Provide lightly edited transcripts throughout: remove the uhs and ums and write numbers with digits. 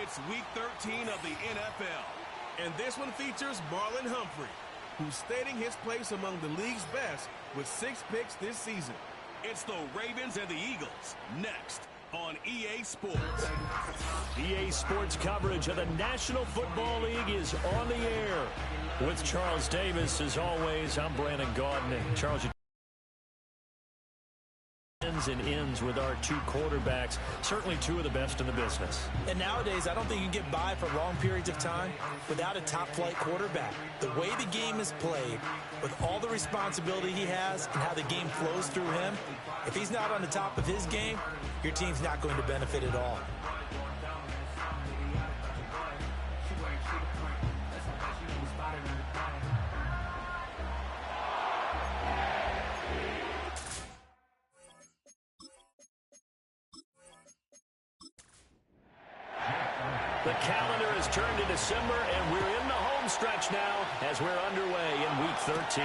It's Week 13 of the NFL, and this one features Marlon Humphrey, who's stating his place among the league's best with 6 picks this season. It's the Ravens and the Eagles, next on EA Sports. EA Sports coverage of the National Football League is on the air. With Charles Davis, as always, I'm Brandon Gaudin. Charles, and ends with our 2 quarterbacks, certainly 2 of the best in the business. And nowadays, I don't think you can get by for long periods of time without a top-flight quarterback. The way the game is played, with all the responsibility he has and how the game flows through him, if he's not on the top of his game, your team's not going to benefit at all. The calendar has turned to December, and we're in the home stretch now as we're underway in Week 13.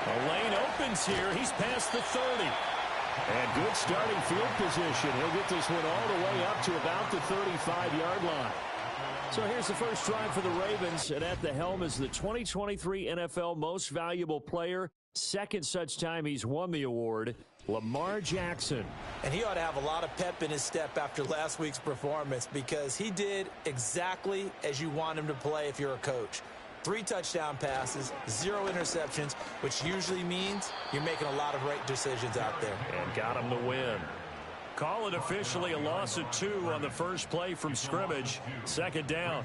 A lane opens here. He's past the 30. And good starting field position. He'll get this one all the way up to about the 35-yard line. So here's the first drive for the Ravens, and at the helm is the 2023 NFL Most Valuable Player. Second such time he's won the award, Lamar Jackson. And he ought to have a lot of pep in his step after last week's performance, because he did exactly as you want him to play if you're a coach. 3 touchdown passes, 0 interceptions, which usually means you're making a lot of right decisions out there. And got him the win. Call it officially a loss of 2 on the first play from scrimmage. Second down.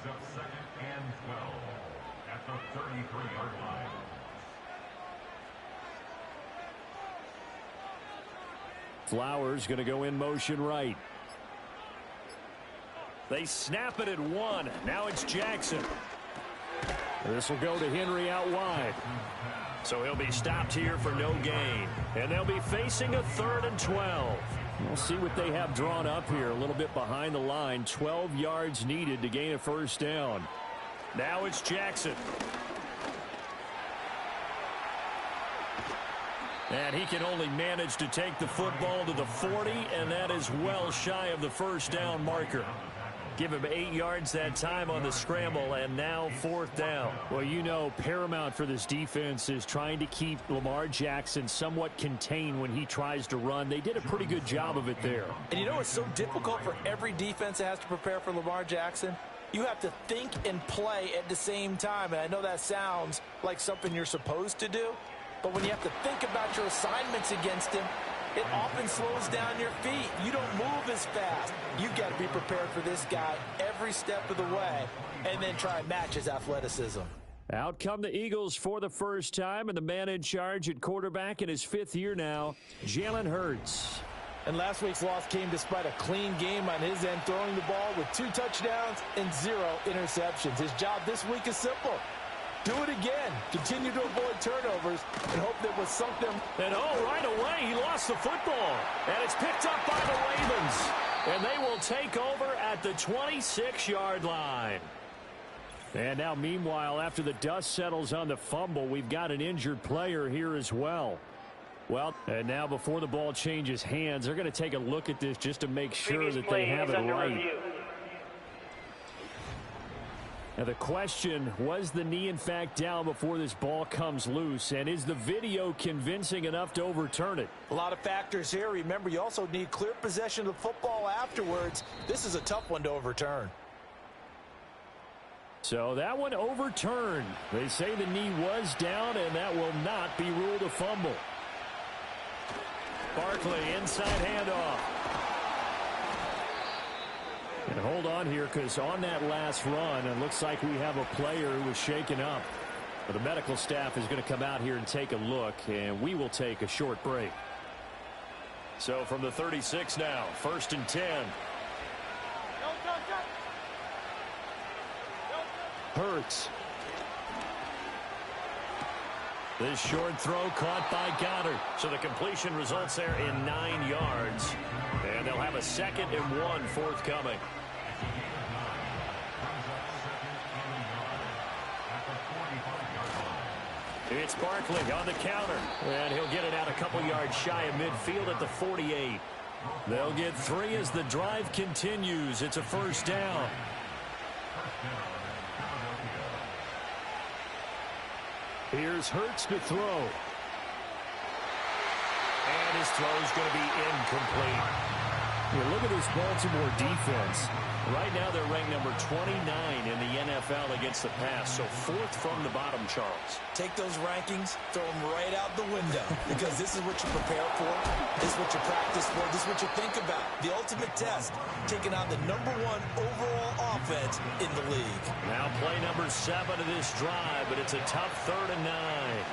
Flowers going to go in motion right. They snap it at 1. Now it's Jackson. This will go to Henry out wide. So he'll be stopped here for no gain. And they'll be facing a 3rd and 12. We'll see what they have drawn up here. A little bit behind the line. 12 yards needed to gain a first down. Now it's Jackson. And he can only manage to take the football to the 40, and that is well shy of the first down marker. Give him 8 yards that time on the scramble, and now 4th down. Well, you know, paramount for this defense is trying to keep Lamar Jackson somewhat contained when he tries to run. They did a pretty good job of it there. And you know it's so difficult for every defense that has to prepare for Lamar Jackson? You have to think and play at the same time, and I know that sounds like something you're supposed to do, but when you have to think about your assignments against him, it often slows down your feet. You don't move as fast. You've got to be prepared for this guy every step of the way and then try and match his athleticism. Out come the Eagles for the first time, and the man in charge at quarterback in his 5th year now, Jalen Hurts. And last week's loss came despite a clean game on his end, throwing the ball with 2 touchdowns and 0 interceptions. His job this week is simple. Do it again. Continue to avoid turnovers and hope that was something. And right away, he lost the football. And it's picked up by the Ravens. And they will take over at the 26-yard line. And now, meanwhile, after the dust settles on the fumble, we've got an injured player here as well. Well, and now before the ball changes hands, they're going to take a look at this just to make sure that they have it right. Now the question, was the knee in fact down before this ball comes loose? And is the video convincing enough to overturn it? A lot of factors here. Remember, you also need clear possession of the football afterwards. This is a tough one to overturn. So that one overturned. They say the knee was down, and that will not be ruled a fumble. Barkley, inside handoff. And hold on here, because on that last run, it looks like we have a player who was shaken up. But the medical staff is going to come out here and take a look, and we will take a short break. So from the 36 now, 1st and 10. Hurts. This short throw caught by Goddard. So the completion results there in 9 yards. And they'll have a 2nd and 1 forthcoming. It's Barkley on the counter. And he'll get it out a couple yards shy of midfield at the 48. They'll get 3 as the drive continues. It's a first down. Here's Hurts to throw. And his throw is going to be incomplete. Yeah, look at this Baltimore defense. Right now they're ranked number 29 in the NFL against the pass, so 4th from the bottom, Charles. Take those rankings, throw them right out the window, because this is what you prepare for, this is what you practice for, this is what you think about. The ultimate test, taking on the #1 overall offense in the league. Now play number 7 of this drive, but it's a tough 3rd and 9.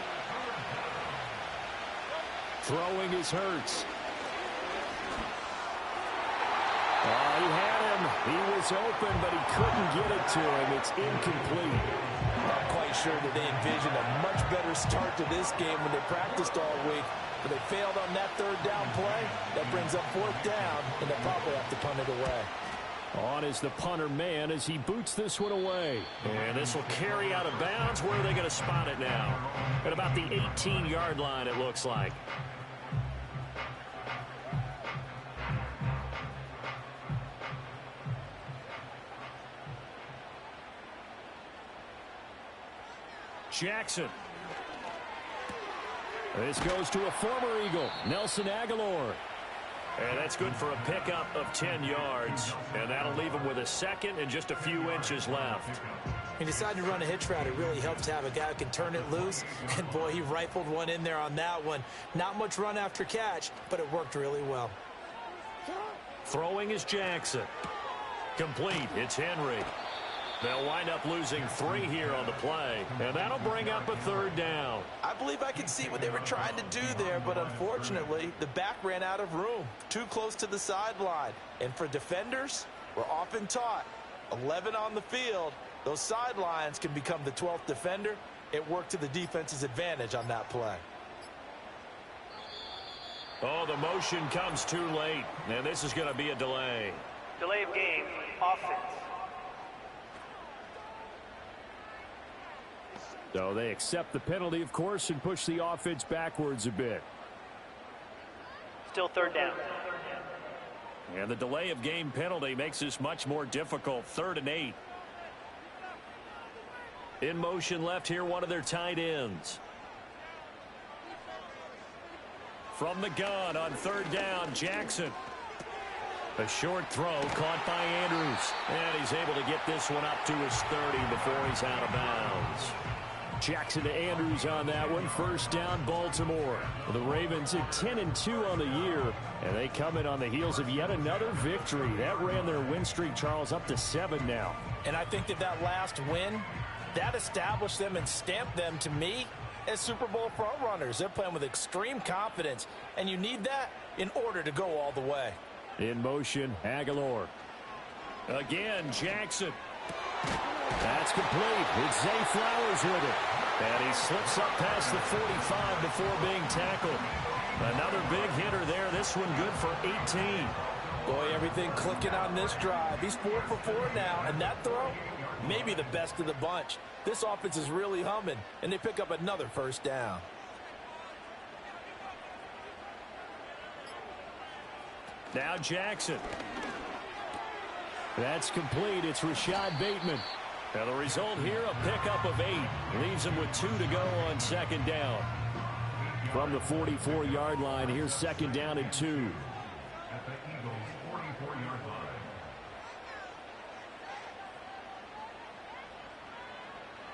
Throwing is Hurts. He had him. He was open, but he couldn't get it to him. It's incomplete. I'm quite sure that they envisioned a much better start to this game when they practiced all week. But they failed on that 3rd down play. That brings up 4th down, and they'll probably have to punt it away. On is the punter man as he boots this one away. And this will carry out of bounds. Where are they going to spot it now? At about the 18-yard line, it looks like. Jackson. This goes to a former Eagle, Nelson Aguilar. And that's good for a pickup of 10 yards. And that'll leave him with a 2nd and just a few inches left. He decided to run a hitch route. It really helps to have a guy who can turn it loose. And, boy, he rifled one in there on that one. Not much run after catch, but it worked really well. Throwing is Jackson. Complete. It's Henry. They'll wind up losing 3 here on the play, and that'll bring up a 3rd down. I believe I could see what they were trying to do there, but unfortunately, the back ran out of room, too close to the sideline. And for defenders, we're often taught, 11 on the field, those sidelines can become the 12th defender. It worked to the defense's advantage on that play. Oh, the motion comes too late, and this is going to be a delay. Delay of game, offense. So they accept the penalty, of course, and push the offense backwards a bit. Still 3rd down. And the delay of game penalty makes this much more difficult. 3rd and 8. In motion left here, one of their tight ends. From the gun on 3rd down, Jackson. A short throw caught by Andrews. And he's able to get this one up to his 30 before he's out of bounds. Jackson to Andrews on that one. 1st down, Baltimore. The Ravens at 10-2 on the year, and they come in on the heels of yet another victory. That ran their win streak, Charles, up to 7 now. And I think that last win, that established them and stamped them, to me, as Super Bowl frontrunners. They're playing with extreme confidence, and you need that in order to go all the way. In motion, Aguilar. Again, Jackson. That's complete. It's Zay Flowers with it. And he slips up past the 45 before being tackled. Another big hitter there. This one good for 18. Boy, everything clicking on this drive. He's 4 for 4 now, and that throw, maybe the best of the bunch. This offense is really humming, and they pick up another 1st down. Now Jackson. That's complete. It's Rashad Bateman. Now the result here, a pickup of 8. Leaves him with 2 to go on 2nd down. From the 44-yard line, here's 2nd down and 2.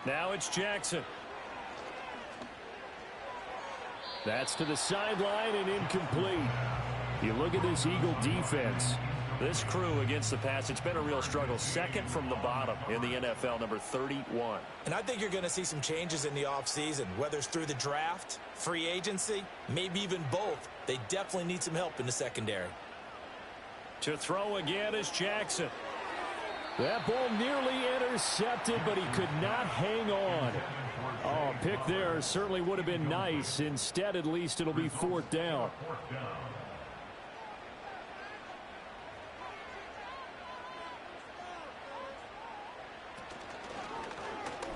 Now it's Jackson. That's to the sideline and incomplete. You look at this Eagle defense. This crew against the pass, it's been a real struggle. 2nd from the bottom in the NFL, number 31. And I think you're going to see some changes in the offseason, whether it's through the draft, free agency, maybe even both. They definitely need some help in the secondary. To throw again is Jackson. That ball nearly intercepted, but he could not hang on. Oh, pick there certainly would have been nice. Instead, at least it'll be 4th down.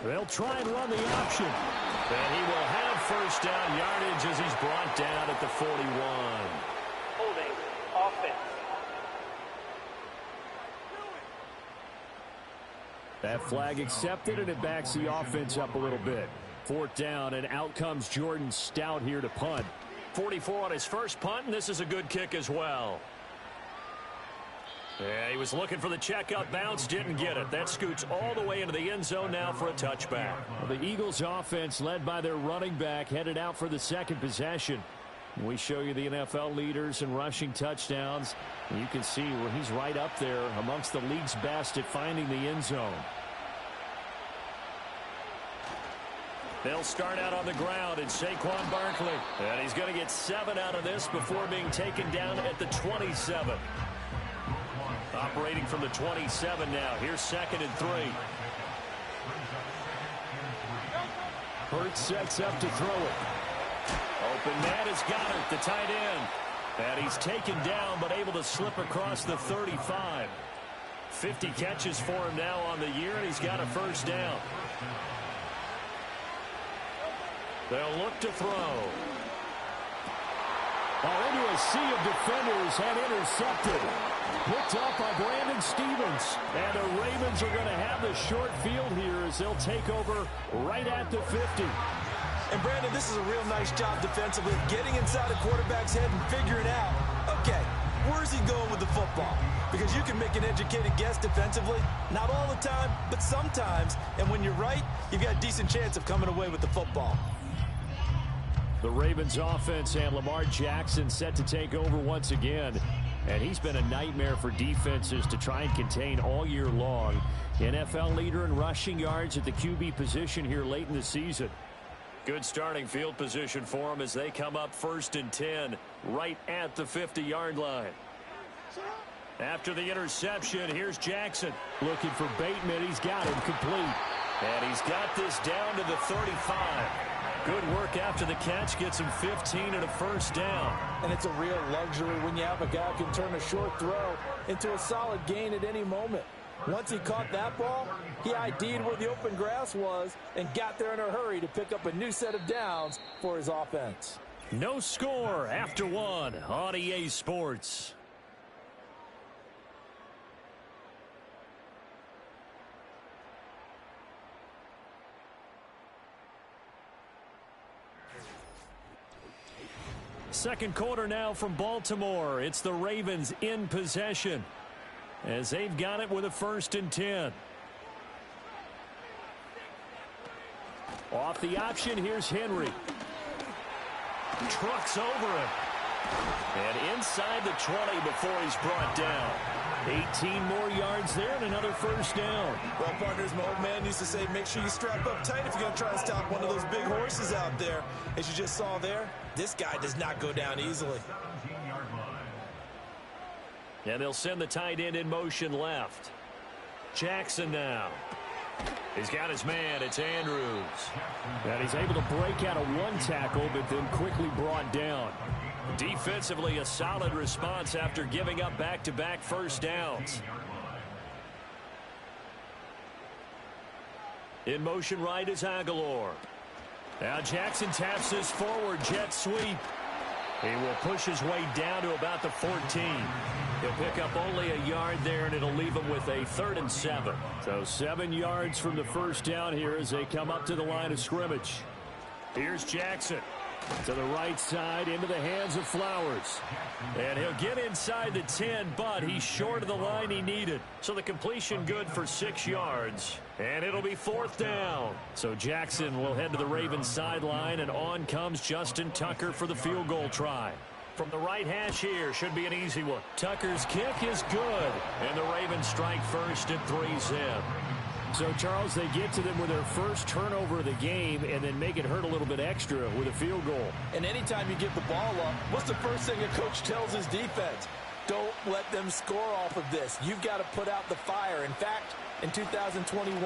They'll try and run the option. And he will have 1st down yardage as he's brought down at the 41. Holding, offense. That flag accepted, and it backs the offense up a little bit. 4th down, and out comes Jordan Stout here to punt. 44 on his first punt, and this is a good kick as well. Yeah, he was looking for the checkup bounce, didn't get it. That scoots all the way into the end zone now for a touchback. Well, the Eagles offense, led by their running back, headed out for the second possession. We show you the NFL leaders in rushing touchdowns. And you can see where he's right up there amongst the league's best at finding the end zone. They'll start out on the ground, and Saquon Barkley. And he's going to get 7 out of this before being taken down at the 27. Operating from the 27 now. Here's 2nd and 3. Hurts sets up to throw it. Open man has got it, the tight end. And he's taken down, but able to slip across the 35. 50 catches for him now on the year, and he's got a first down. They'll look to throw. Into a sea of defenders and intercepted. Picked up by Brandon Stevens. And the Ravens are going to have the short field here as they'll take over right at the 50. And Brandon, this is a real nice job defensively, getting inside a quarterback's head and figuring out, okay, where's he going with the football? Because you can make an educated guess defensively, not all the time, but sometimes. And when you're right, you've got a decent chance of coming away with the football. The Ravens offense and Lamar Jackson set to take over once again. And he's been a nightmare for defenses to try and contain all year long. NFL leader in rushing yards at the QB position here late in the season. Good starting field position for him as they come up 1st and 10 right at the 50-yard line. After the interception, here's Jackson. Looking for Bateman. He's got him complete. And he's got this down to the 35. Good work after the catch. Gets him 15 and a first down. And it's a real luxury when you have a guy who can turn a short throw into a solid gain at any moment. Once he caught that ball, he ID'd where the open grass was and got there in a hurry to pick up a new set of downs for his offense. No score after 1 on EA Sports. Second quarter now from Baltimore. It's the Ravens in possession as they've got it with a 1st and 10. Off the option, here's Henry. Trucks over him. And inside the 20 before he's brought down. 18 more yards there and another first down. Well, partners, my old man used to say, make sure you strap up tight if you're going to try and stop one of those big horses out there. As you just saw there, this guy does not go down easily. And they'll send the tight end in motion left. Jackson now. He's got his man. It's Andrews. And he's able to break out of one tackle, but then quickly brought down. Defensively, a solid response after giving up back-to-back first downs. In motion right is Aguilar. Now Jackson taps his forward jet sweep. He will push his way down to about the 14. He'll pick up only a yard there, and it'll leave him with a 3rd and 7. So 7 yards from the first down here as they come up to the line of scrimmage. Here's Jackson. To the right side, into the hands of Flowers. And he'll get inside the 10, but he's short of the line he needed. So the completion good for 6 yards. And it'll be 4th down. So Jackson will head to the Ravens sideline, and on comes Justin Tucker for the field goal try. From the right hash here, should be an easy one. Tucker's kick is good. And the Ravens strike first at 3-zip. So, Charles, they get to them with their first turnover of the game and then make it hurt a little bit extra with a field goal. And anytime you give the ball up, what's the first thing a coach tells his defense? Don't let them score off of this. You've got to put out the fire. In fact, in 2021,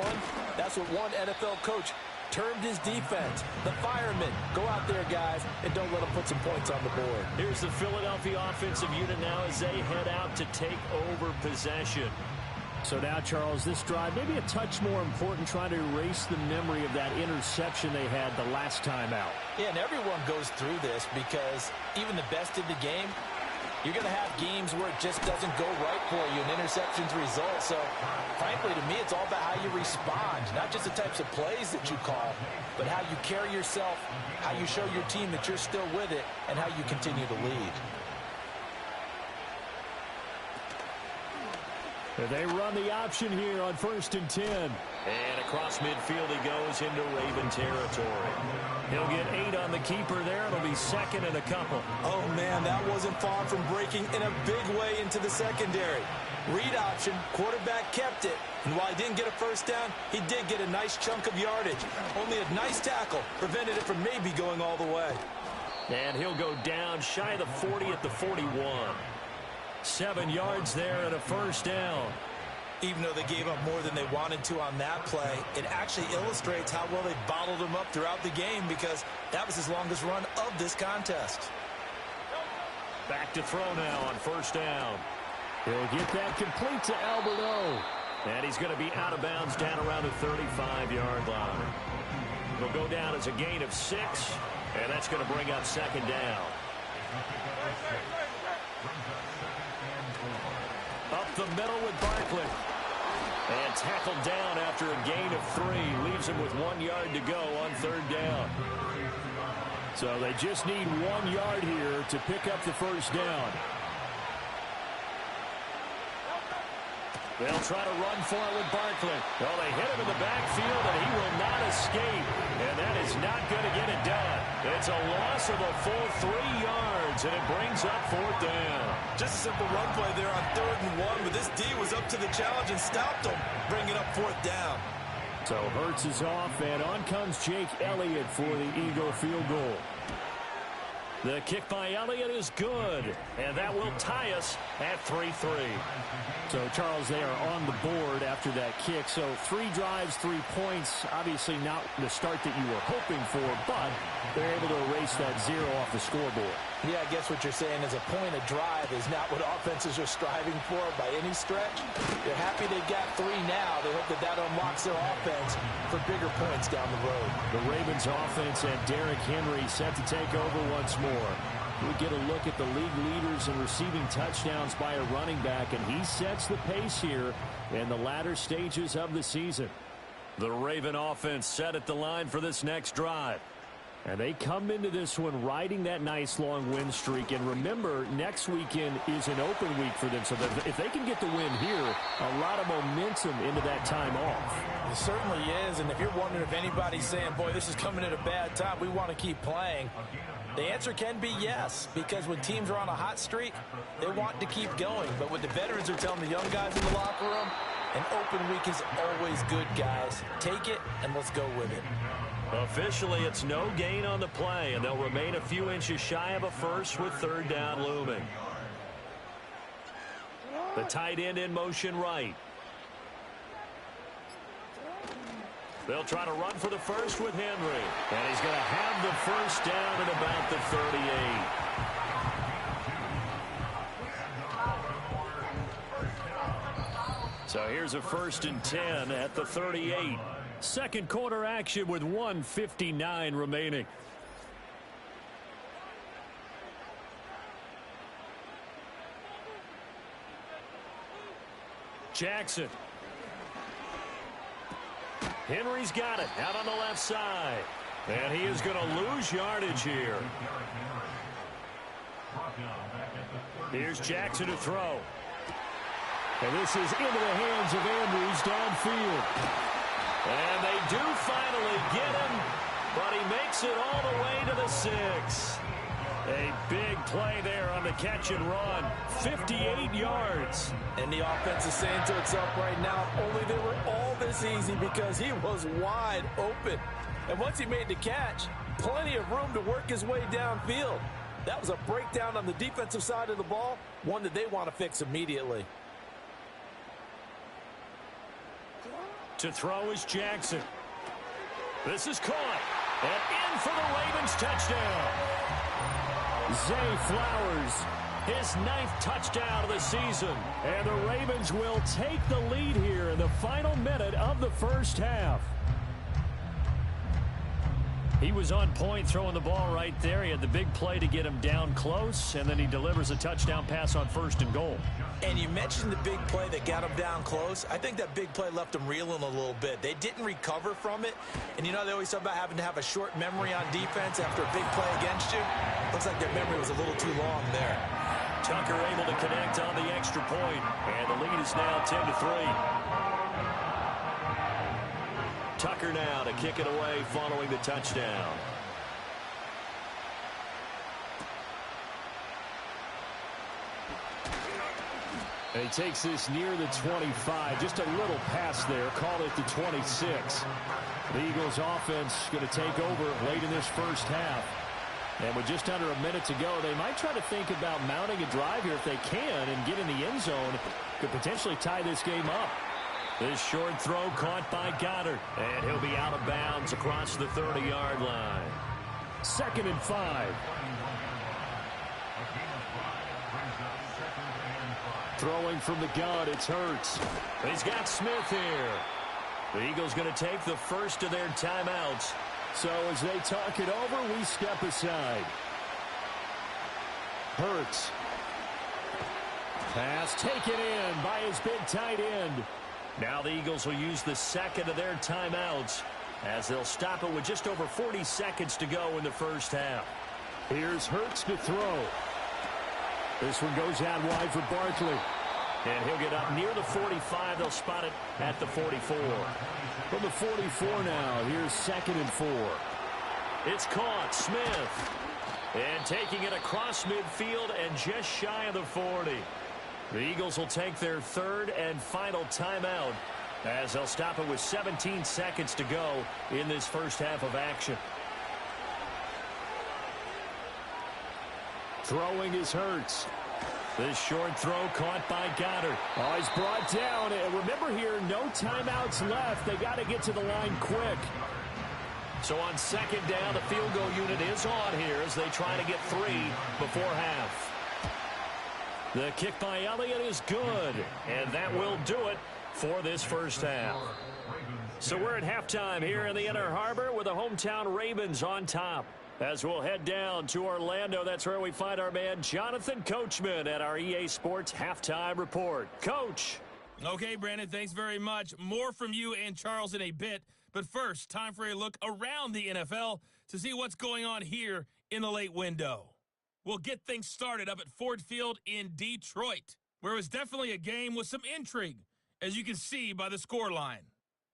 that's what one NFL coach termed his defense. The firemen. Go out there, guys, and don't let them put some points on the board. Here's the Philadelphia offensive unit now as they head out to take over possession. So now, Charles, this drive maybe a touch more important, trying to erase the memory of that interception they had the last time out. Yeah, and everyone goes through this because even the best in the game, You're going to have games where it just doesn't go right for you and interceptions result. So, frankly, to me, it's all about how you respond. Not just the types of plays that you call, but how you carry yourself, how you show your team that you're still with it, and how you continue to lead. They run the option here on 1st and 10. And across midfield he goes into Raven territory. He'll get 8 on the keeper there. It'll be 2nd and a couple. Oh, man, that wasn't far from breaking in a big way into the secondary. Read option, quarterback kept it. And while he didn't get a first down, he did get a nice chunk of yardage. Only a nice tackle prevented it from maybe going all the way. And he'll go down shy of the 40 at the 41. 7 yards there and a first down. Even though they gave up more than they wanted to on that play, it actually illustrates how well they bottled him up throughout the game, because that was his longest run of this contest. Back to throw now on first down. He'll get that complete to Alberto. And he's going to be out of bounds down around the 35-yard line. He'll go down as a gain of 6, and that's going to bring up 2nd down. Up the middle with Barkley. And tackled down after a gain of 3. Leaves him with 1 yard to go on 3rd down. So they just need 1 yard here to pick up the first down. They'll try to run for it with Barkley. Well, they hit him in the backfield, and he will not escape. And that is not going to get it done. It's a loss of a full 3 yards, and it brings up 4th down. Just a simple run play there on 3rd and 1, but this D was up to the challenge and stopped him, bringing up 4th down. So Hurts is off, and on comes Jake Elliott for the Eagle field goal. The kick by Elliott is good, and that will tie us at 3-3. So, Charles, they are on the board after that kick. So 3 drives, 3 points. Obviously not the start that you were hoping for, but they're able to erase that 0 off the scoreboard. Yeah, I guess what you're saying is a point of drive is not what offenses are striving for by any stretch. They're happy they got 3 now. They hope that that unlocks their offense for bigger points down the road. The Ravens offense and Derrick Henry set to take over once more. We get a look at the league leaders in receiving touchdowns by a running back, and he sets the pace here in the latter stages of the season. The Raven offense set at the line for this next drive. And they come into this one riding that nice long win streak. And remember, next weekend is an open week for them. So that if they can get the win here, a lot of momentum into that time off. It certainly is. And if you're wondering if anybody's saying, boy, this is coming at a bad time, we want to keep playing, the answer can be yes. Because when teams are on a hot streak, they want to keep going. But what the veterans are telling the young guys in the locker room, an open week is always good, guys. Take it, and let's go with it. Officially, it's no gain on the play, and they'll remain a few inches shy of a first with 3rd down looming. The tight end in motion right. They'll try to run for the first with Henry. And he's going to have the first down at about the 38. So here's a 1st and 10 at the 38. Second quarter action with 1:59 remaining. Jackson. Henry's got it out on the left side. And he is going to lose yardage here. Here's Jackson to throw. And this is into the hands of Andrews downfield. And they do finally get him, but he makes it all the way to the 6. A big play there on the catch and run. 58 yards. And the offense is saying to itself right now, only they were all this easy because he was wide open. And once he made the catch, plenty of room to work his way downfield. That was a breakdown on the defensive side of the ball, one that they want to fix immediately. To throw is Jackson. This is caught. And in for the Ravens touchdown. Zay Flowers, his 9th touchdown of the season. And the Ravens will take the lead here in the final minute of the first half. He was on point throwing the ball right there. He had the big play to get him down close, and then he delivers a touchdown pass on 1st and goal. And you mentioned the big play that got him down close. I think that big play left him reeling a little bit. They didn't recover from it. And you know, they always talk about having to have a short memory on defense after a big play against you. Looks like their memory was a little too long there. Tucker able to connect on the extra point, and the lead is now 10-3. Tucker now to kick it away following the touchdown. And he takes this near the 25. Just a little pass there. Call it the 26. The Eagles offense going to take over late in this first half. And with just under a minute to go, they might try to think about mounting a drive here if they can and get in the end zone. Could potentially tie this game up. This short throw caught by Goddard. And he'll be out of bounds across the 30-yard line. 2nd and 5. Throwing from the gun, it's Hurts. He's got Smith here. The Eagles going to take the first of their timeouts. So as they talk it over, we step aside. Hurts. Pass taken in by his big tight end. Now the Eagles will use the second of their timeouts as they'll stop it with just over 40 seconds to go in the first half. Here's Hurts to throw. This one goes out wide for Barkley. And he'll get up near the 45. They'll spot it at the 44. From the 44 now, here's 2nd and 4. It's caught. Smith. And taking it across midfield and just shy of the 40. The Eagles will take their third and final timeout as they'll stop it with 17 seconds to go in this first half of action. Throwing is Hurts. This short throw caught by Goddard. Oh, he's brought down. And remember here, no timeouts left. They got to get to the line quick. So on 2nd down, the field goal unit is on here as they try to get 3 before half. The kick by Elliott is good, and that will do it for this first half. So we're at halftime here in the Inner Harbor with the hometown Ravens on top. As we'll head down to Orlando, that's where we find our man Jonathan Coachman at our EA Sports Halftime Report. Coach. Okay, Brandon, thanks very much. More from you and Charles in a bit. But first, time for a look around the NFL to see what's going on here in the late window. We'll get things started up at Ford Field in Detroit, where it was definitely a game with some intrigue, as you can see by the scoreline.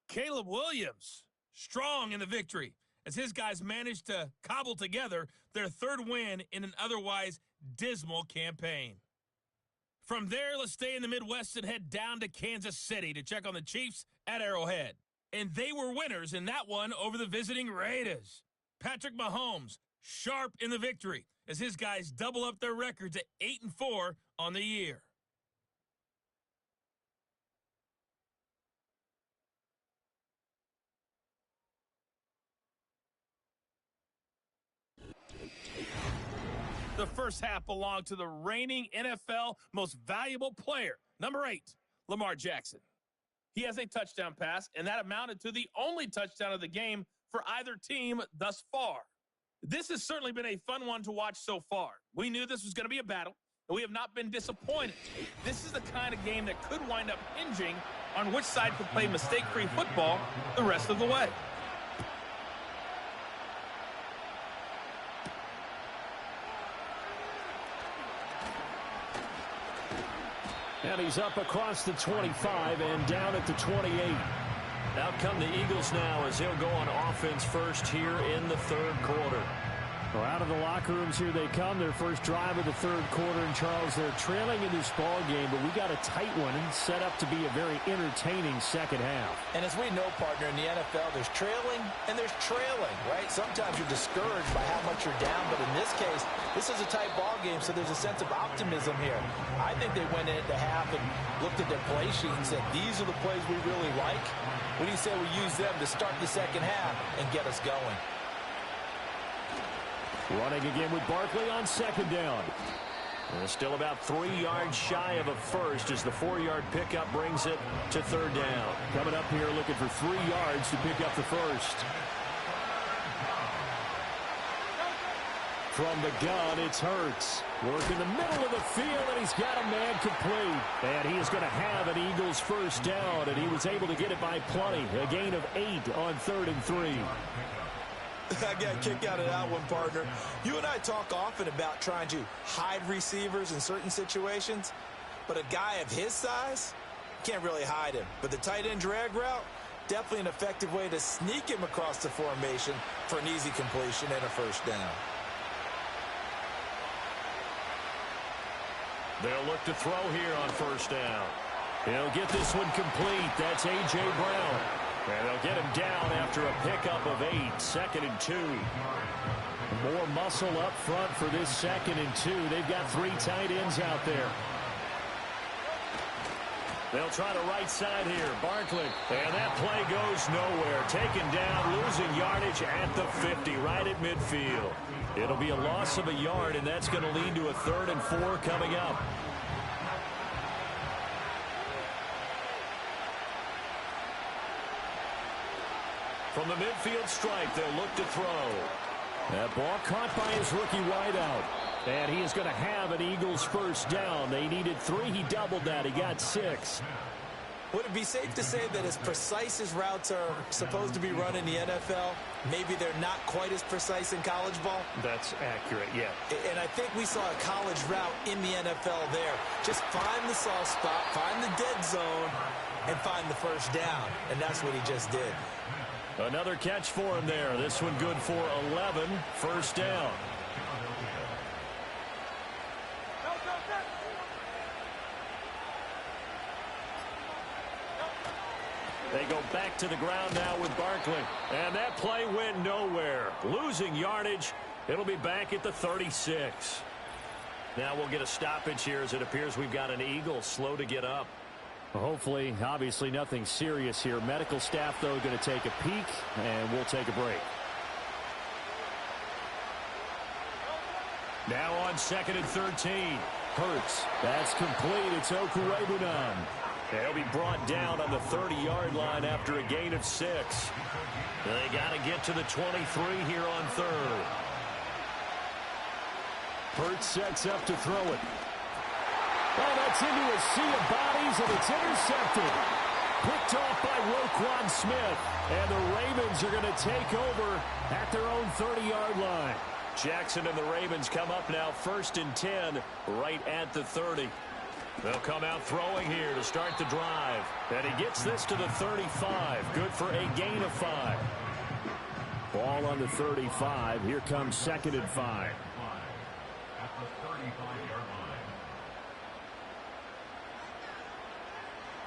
Caleb Williams, strong in the victory, as his guys managed to cobble together their third win in an otherwise dismal campaign. From there, let's stay in the Midwest and head down to Kansas City to check on the Chiefs at Arrowhead. And they were winners in that one over the visiting Raiders. Patrick Mahomes, sharp in the victory, as his guys double up their records at 8-4 on the year. The first half belonged to the reigning NFL most valuable player, number 8, Lamar Jackson. He has a touchdown pass, and that amounted to the only touchdown of the game for either team thus far. This has certainly been a fun one to watch so far. We knew this was going to be a battle, and we have not been disappointed. This is the kind of game that could wind up hinging on which side could play mistake-free football the rest of the way. And he's up across the 25 and down at the 28. Out come the Eagles now as he'll go on offense first here in the third quarter. Well, out of the locker rooms here they come. Their first drive of the third quarter. And, Charles, they're trailing in this ball game, but we got a tight one and set up to be a very entertaining second half. And as we know, partner, in the NFL, there's trailing and there's trailing, right? Sometimes you're discouraged by how much you're down, but in this case, this is a tight ball game, so there's a sense of optimism here. I think they went into half and looked at their play sheet and said, these are the plays we really like. What do you say we use them to start the second half and get us going? Running again with Barkley on second down. And still about 3 yards shy of a first as the 4-yard pickup brings it to third down. Coming up here looking for 3 yards to pick up the first. from the gun, it's Hurts. Work in the middle of the field, and he's got a man complete. And he is going to have an Eagles first down, and he was able to get it by plenty. A gain of 8 on 3rd and 3. I got a kick out of that one, partner. You and I talk often about trying to hide receivers in certain situations, but a guy of his size can't really hide him. But the tight end drag route, definitely an effective way to sneak him across the formation for an easy completion and a first down. They'll look to throw here on first down. He'll get this one complete. That's A.J. Brown. And they'll get him down after a pickup of 8, 2nd and 2. More muscle up front for this 2nd and 2. They've got 3 tight ends out there. They'll try to right side here. Barkley. And that play goes nowhere. Taken down, losing yardage at the 50, right at midfield. It'll be a loss of a yard, and that's going to lead to a 3rd and 4 coming up. From the midfield stripe, they'll look to throw. That ball caught by his rookie wideout. And he is going to have an Eagles first down. They needed 3. He doubled that. He got 6. Would it be safe to say that as precise as routes are supposed to be run in the NFL, maybe they're not quite as precise in college ball? That's accurate, yeah. And I think we saw a college route in the NFL there. Just find the soft spot, find the dead zone, and find the first down. And that's what he just did. Another catch for him there. This one good for 11. First down. They go back to the ground now with Barkley. And that play went nowhere. Losing yardage. It'll be back at the 36. Now we'll get a stoppage here as it appears we've got an Eagle slow to get up. Hopefully, obviously nothing serious here. Medical staff, though, going to take a peek, and we'll take a break. Now on 2nd and 13. Hurts. That's complete. It's Okurebunan. He'll be brought down on the 30-yard line after a gain of 6. They got to get to the 23 here on 3rd. Hurts sets up to throw it. Oh, that's into a sea of bodies, and it's intercepted. Picked off by Roquan Smith. And the Ravens are going to take over at their own 30-yard line. Jackson and the Ravens come up now 1st and 10 right at the 30. They'll come out throwing here to start the drive. And he gets this to the 35. Good for a gain of 5. Ball on the 35. Here comes 2nd and 5.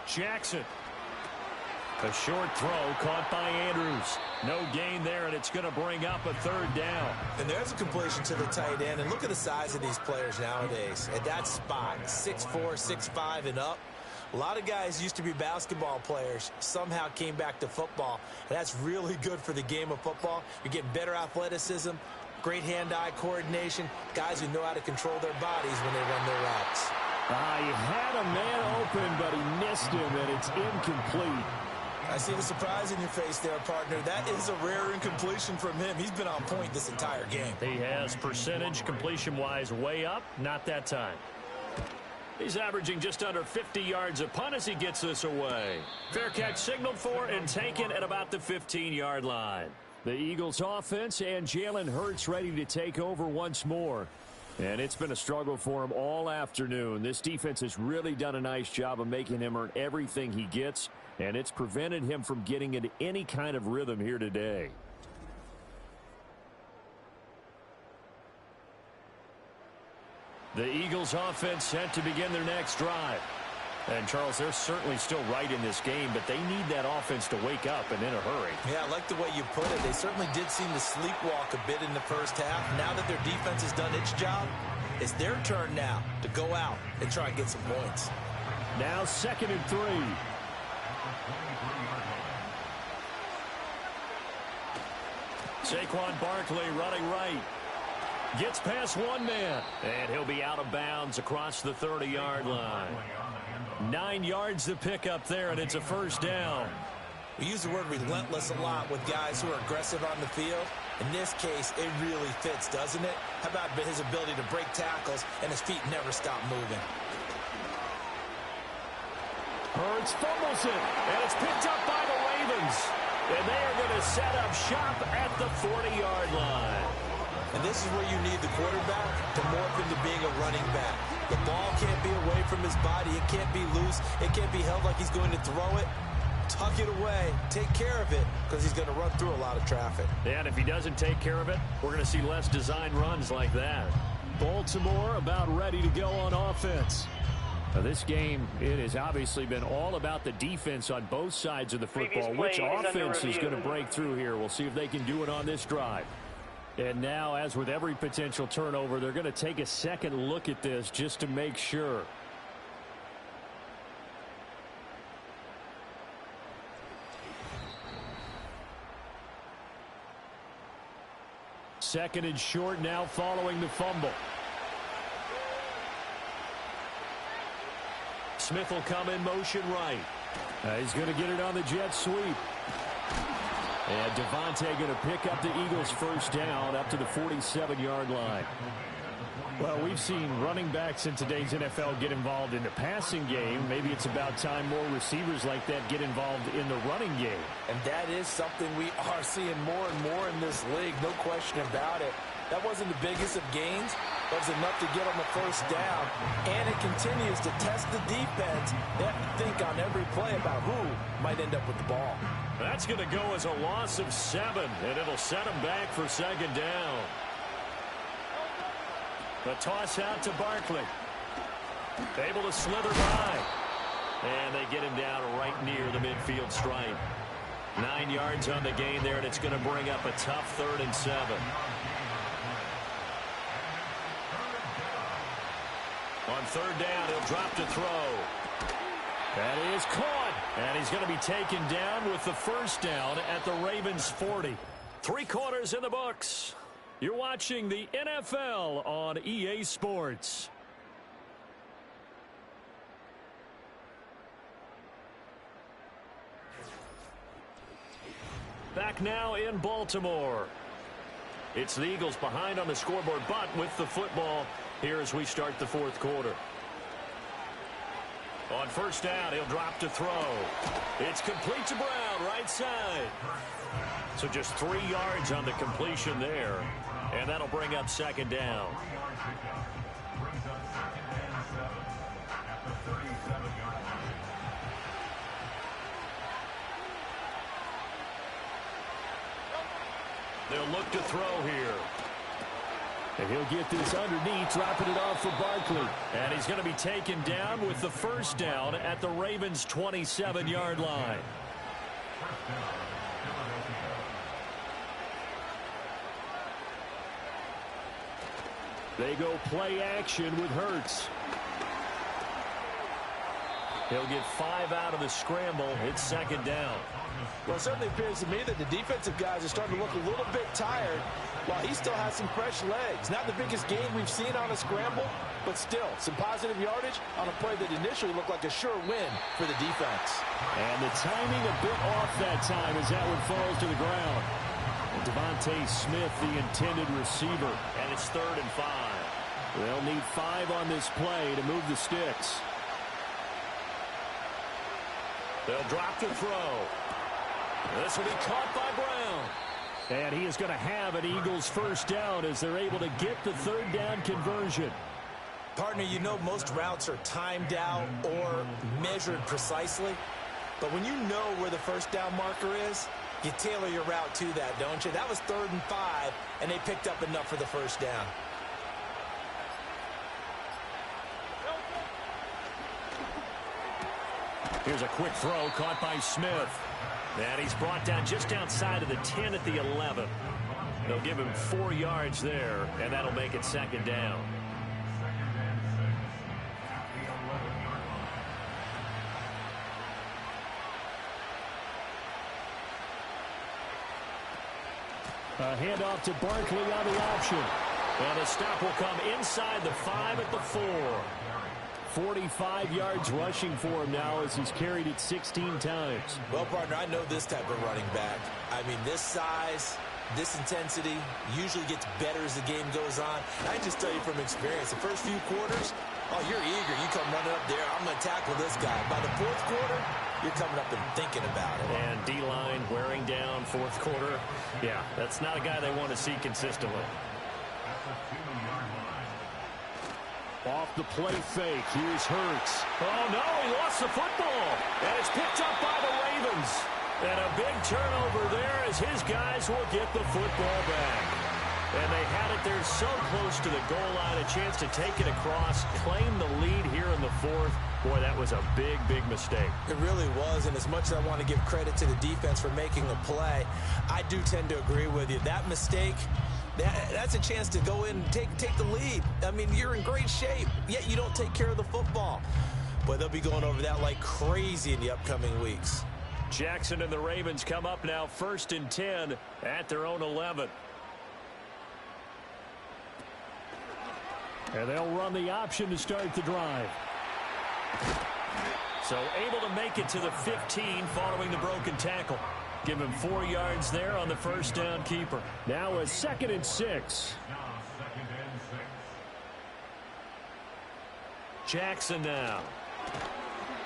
Jackson. A short throw caught by Andrews. No gain there, and it's going to bring up a 3rd down. And there's a completion to the tight end. And look at the size of these players nowadays. At that spot, 6'4", 6'5", and up. A lot of guys used to be basketball players, somehow came back to football. And that's really good for the game of football. You're getting better athleticism, great hand-eye coordination, guys who know how to control their bodies when they run their routes. He had a man open, but he missed him, and it's incomplete. I see the surprise in your face there, partner. That is a rare incompletion from him. He's been on point this entire game. He has percentage completion-wise way up. Not that time. He's averaging just under 50 yards a punt as he gets this away. Fair catch signaled for and taken at about the 15-yard line. The Eagles offense and Jalen Hurts ready to take over once more. And it's been a struggle for him all afternoon. This defense has really done a nice job of making him earn everything he gets, and it's prevented him from getting into any kind of rhythm here today. The Eagles offense set to begin their next drive. And, Charles, they're certainly still right in this game, but they need that offense to wake up and in a hurry. Yeah, I like the way you put it. They certainly did seem to sleepwalk a bit in the first half. Now that their defense has done its job, it's their turn now to go out and try and get some points. Now 2nd and 3. Saquon Barkley running right. Gets past one man. And he'll be out of bounds across the 30-yard line. 9 yards to pick up there, and it's a first down. We use the word relentless a lot with guys who are aggressive on the field. In this case, it really fits, doesn't it? How about his ability to break tackles and his feet never stop moving? Hurts fumbles it, and it's picked up by the Ravens. And they are going to set up shop at the 40-yard line. And this is where you need the quarterback to morph into being a running back. The ball can't be away from his body. It can't be loose. It can't be held like he's going to throw it. Tuck it away. Take care of it because he's going to run through a lot of traffic. Yeah, and if he doesn't take care of it, we're going to see less design runs like that. Baltimore about ready to go on offense. Now, this game, it has obviously been all about the defense on both sides of the football. Which offense is going to break through here? We'll see if they can do it on this drive. And now, as with every potential turnover, they're going to take a second look at this just to make sure. Second and short now following the fumble. Smith will come in motion right. He's going to get it on the jet sweep. And Devontae going to pick up the Eagles' first down up to the 47-yard line. Well, we've seen running backs in today's NFL get involved in the passing game. Maybe it's about time more receivers like that get involved in the running game. And that is something we are seeing more and more in this league, no question about it. That wasn't the biggest of gains, but it was enough to get on the first down. And it continues to test the defense. They have to think on every play about who might end up with the ball. That's going to go as a loss of 7, and it'll set them back for second down. The toss out to Barkley. Able to slither by. And they get him down right near the midfield stripe. 9 yards on the gain there, and it's going to bring up a tough 3rd and 7. On 3rd down, he'll drop to throw. That is caught. And he's going to be taken down with the first down at the Ravens 40. 3 quarters in the books. You're watching the NFL on EA Sports. Back now in Baltimore. It's the Eagles behind on the scoreboard, but with the football here as we start the 4th quarter. On first down, he'll drop to throw. It's complete to Brown, right side. So just 3 yards on the completion there, and that'll bring up second down. They'll look to throw here. And he'll get this underneath, dropping it off for Barkley. And he's going to be taken down with the first down at the Ravens' 27-yard line. They go play action with Hurts. He'll get 5 out of the scramble. It's second down. Well, it certainly appears to me that the defensive guys are starting to look a little bit tired while he still has some fresh legs. Not the biggest gain we've seen on a scramble, but still some positive yardage on a play that initially looked like a sure win for the defense. And the timing a bit off that time as that one falls to the ground. And Devontae Smith, the intended receiver. And it's 3rd and 5. They'll need 5 on this play to move the sticks. They'll drop to throw. This will be caught by Brown. And he is going to have an Eagles first down as they're able to get the 3rd down conversion. Partner, you know most routes are timed out or measured precisely. But when you know where the first down marker is, you tailor your route to that, don't you? That was 3rd and 5, and they picked up enough for the first down. Here's a quick throw caught by Smith. And he's brought down just outside of the 10 at the 11. They'll give him 4 yards there, and that'll make it second down. A handoff to Barkley on the option. And the stop will come inside the 5 at the 4. 45 yards rushing for him now as he's carried it 16 times. Well, partner, I know this type of running back. I mean, this size, This intensity usually gets better as the game goes on. I can just tell you from experience, the first few quarters, oh, you're eager. You come running up there, I'm going to tackle this guy. By the fourth quarter, you're coming up and thinking about it. And D-line wearing down fourth quarter. Yeah, that's not a guy they want to see consistently. Off the play fake, here's Hurts. Oh, no, he lost the football. And it's picked up by the Ravens. And a big turnover there as his guys will get the football back. And they had it there so close to the goal line, a chance to take it across, claim the lead here in the fourth. Boy, that was a big, big mistake. It really was, and as much as I want to give credit to the defense for making a play, I do tend to agree with you. That mistake, that's a chance to go in and take the lead. I mean, you're in great shape, yet you don't take care of the football. But they'll be going over that like crazy in the upcoming weeks. Jackson and the Ravens come up now 1st and 10 at their own 11. And they'll run the option to start the drive. So able to make it to the 15 following the broken tackle. Give him 4 yards there on the first down keeper. Now a 2nd and 6. Jackson now.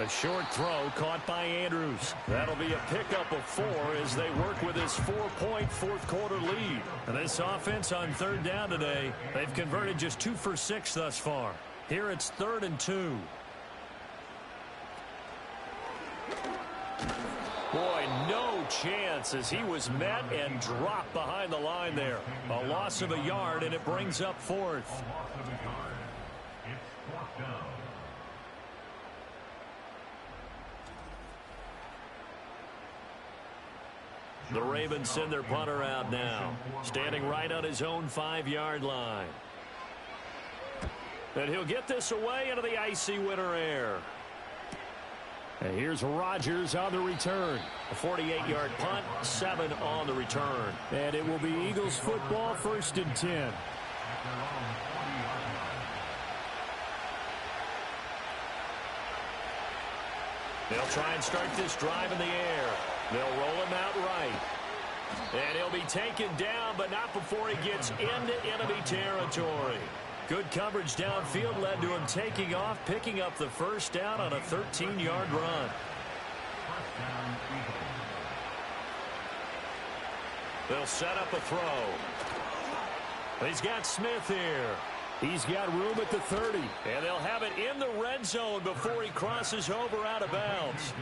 A short throw caught by Andrews. That'll be a pickup of 4 as they work with this 4-point fourth quarter lead. And this offense on 3rd down today, they've converted just 2 for 6 thus far. Here it's 3rd and 2. Boy, no chance as he was met and dropped behind the line there. A loss of a yard, and it brings up 4th. The Ravens send their punter out now, standing right on his own 5-yard line. And he'll get this away into the icy winter air. And here's Rodgers on the return. A 48-yard punt, 7 on the return. And it will be Eagles football, 1st and 10. They'll try and start this drive in the air. They'll roll him out right. And he'll be taken down, but not before he gets into enemy territory. Good coverage downfield led to him taking off, picking up the first down on a 13-yard run. They'll set up a throw. He's got Smith here. He's got room at the 30. And they'll have it in the red zone before he crosses over out of bounds.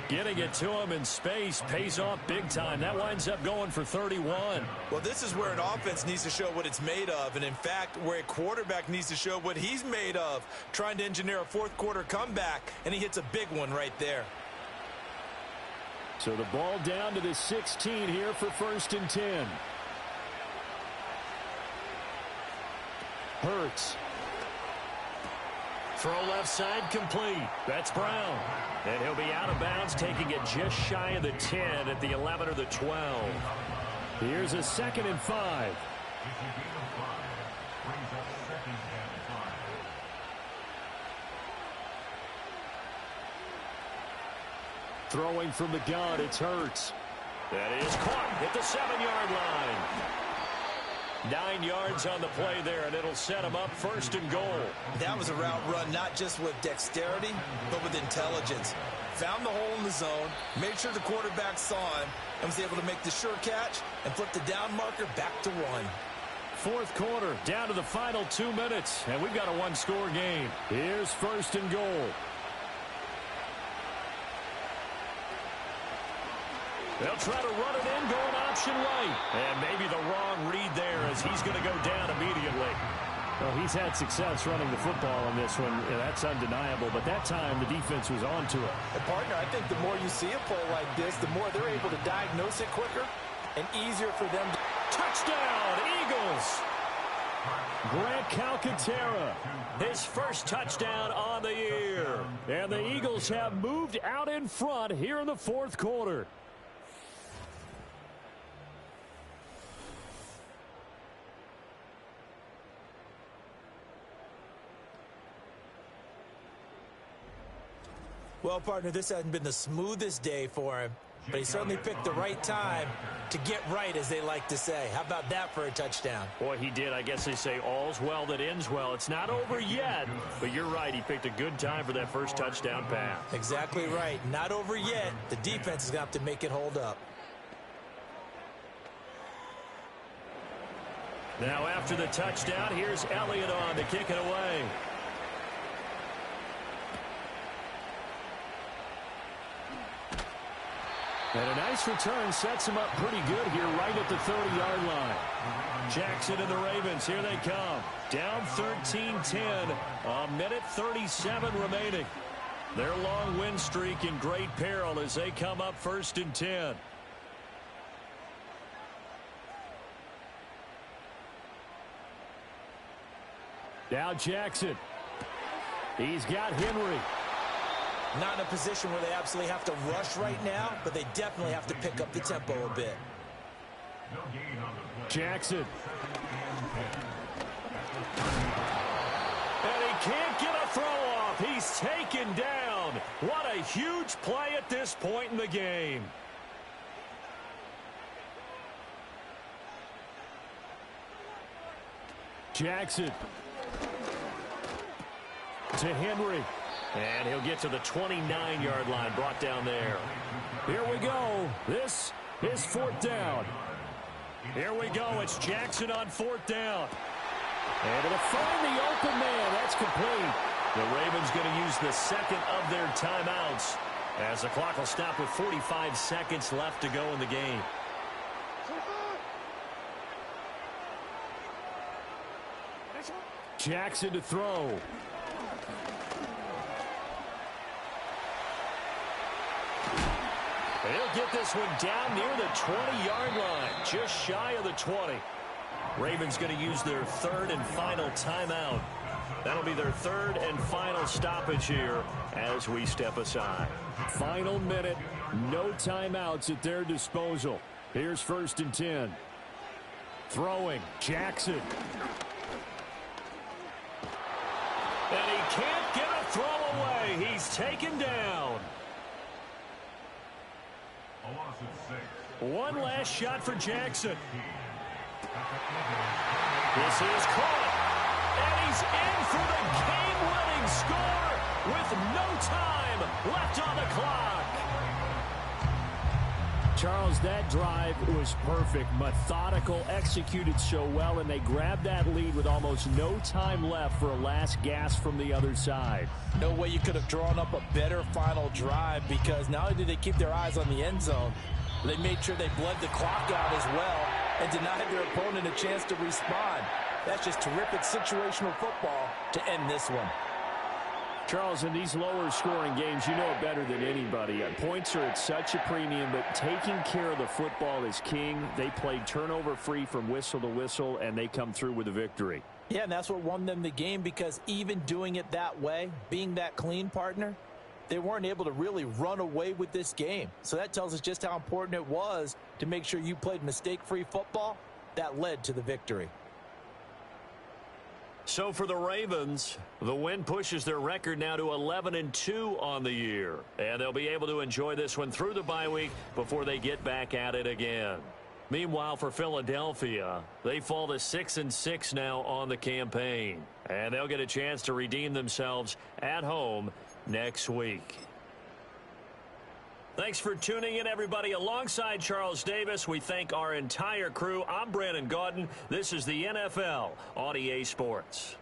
Getting it to him in space pays off big time. That winds up going for 31. Well, this is where an offense needs to show what it's made of. And, in fact, where a quarterback needs to show what he's made of, trying to engineer a fourth-quarter comeback. And he hits a big one right there. So the ball down to the 16 here for 1st and 10. Hurts. Throw left side complete. That's Brown. And he'll be out of bounds, taking it just shy of the 10 at the 11 or the 12. Here's a 2nd and 5. Throwing from the gun, it's Hurts. That is caught at the 7-yard line. 9 yards on the play there, and it'll set him up 1st and goal. That was a route run not just with dexterity, but with intelligence. Found the hole in the zone, made sure the quarterback saw him, and was able to make the sure catch and flip the down marker back to 1. 4th quarter, down to the final 2 minutes, and we've got a 1-score game. Here's 1st and goal. They'll try to run it in, going option right. And maybe the wrong read there as he's going to go down immediately. Well, he's had success running the football on this one. That's undeniable. But that time, the defense was on to it. And, partner, I think the more you see a play like this, the more they're able to diagnose it quicker and easier for them to... Touchdown, Eagles! Grant Calcaterra. His first touchdown on the year. And the Eagles have moved out in front here in the 4th quarter. Well, partner, this hasn't been the smoothest day for him. but he certainly picked the right time to get right, as they like to say. How about that for a touchdown? Boy, he did. I guess they say all's well that ends well. It's not over yet, but you're right. He picked a good time for that first touchdown pass. Exactly right. Not over yet. The defense is going to have to make it hold up. Now after the touchdown, here's Elliott on to kick it away. And a nice return sets him up pretty good here right at the 30-yard line. Jackson and the Ravens, here they come. Down 13-10, a minute 37 remaining. Their long win streak in great peril as they come up 1st and 10. Now Jackson. He's got Henry. Not in a position where they absolutely have to rush right now, but they definitely have to pick up the tempo a bit. Jackson. And he can't get a throw off. He's taken down. What a huge play at this point in the game. Jackson. To Henry. And he'll get to the 29-yard line, brought down there. Here we go. This is 4th down. Here we go. It's Jackson on 4th down. And to find the open man. That's complete. The Ravens going to use the second of their timeouts as the clock will stop with 45 seconds left to go in the game. Jackson to throw. He'll get this one down near the 20-yard line, just shy of the 20. Ravens going to use their 3rd and final timeout. That'll be their 3rd and final stoppage here as we step aside. Final minute, no timeouts at their disposal. Here's 1st and 10. Throwing, Jackson. And he can't get a throw away. He's taken down. One last shot for Jackson. This is caught. And he's in for the game-winning score with no time left on the clock. Charles, that drive was perfect. Methodical, executed so well, and they grabbed that lead with almost no time left for a last gasp from the other side. No way you could have drawn up a better final drive, because not only did they keep their eyes on the end zone, they made sure they bled the clock out as well and denied their opponent a chance to respond. That's just terrific situational football to end this one. Charles, in these lower scoring games, you know it better than anybody. Points are at such a premium, but taking care of the football is king. They played turnover free from whistle to whistle, and they come through with a victory. Yeah, and that's what won them the game, because even doing it that way, being that clean partner, they weren't able to really run away with this game. So that tells us just how important it was to make sure you played mistake-free football. That led to the victory. So for the Ravens, the win pushes their record now to 11-2 on the year. And they'll be able to enjoy this one through the bye week before they get back at it again. Meanwhile, for Philadelphia, they fall to 6-6 now on the campaign. And they'll get a chance to redeem themselves at home next week. Thanks for tuning in, everybody. Alongside Charles Davis, we thank our entire crew. I'm Brandon Gaudin. This is the NFL on EA Sports.